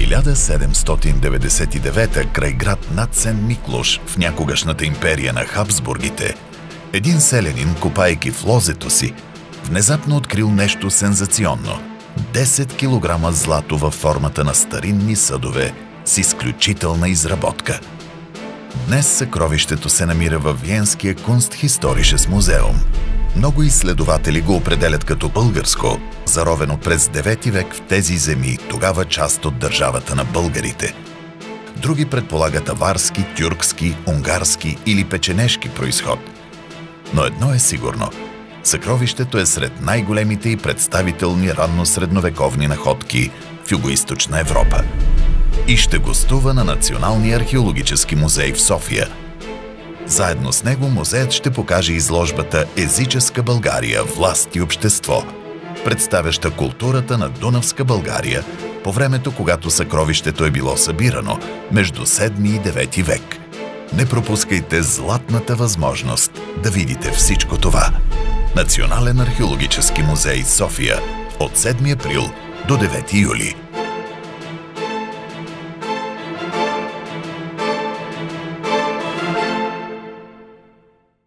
1799 край град над Сен-Миклош в някогашната империя на Хабсбургите, един селянин, копайки в лозето си, внезапно открил нещо сензационно – 10 кг злато във формата на старинни съдове с изключителна изработка. Днес съкровището се намира във Виенския Кунстхисторишес музеум. Много изследователи го определят като българско, заровено през 9 век в тези земи, тогава част от държавата на българите. Други предполагат аварски, тюркски, унгарски или печенежки произход. Но едно е сигурно – съкровището е сред най-големите и представителни ранно-средновековни находки в Югоизточна Европа. И ще гостува на Националния археологически музей в София. Заедно с него музеят ще покаже изложбата «Езическа България. Власт и общество», представяща културата на Дунавска България по времето, когато съкровището е било събирано между 7 и 9 век. Не пропускайте златната възможност да видите всичко това. Национален археологически музей София от 7 април до 9 юли.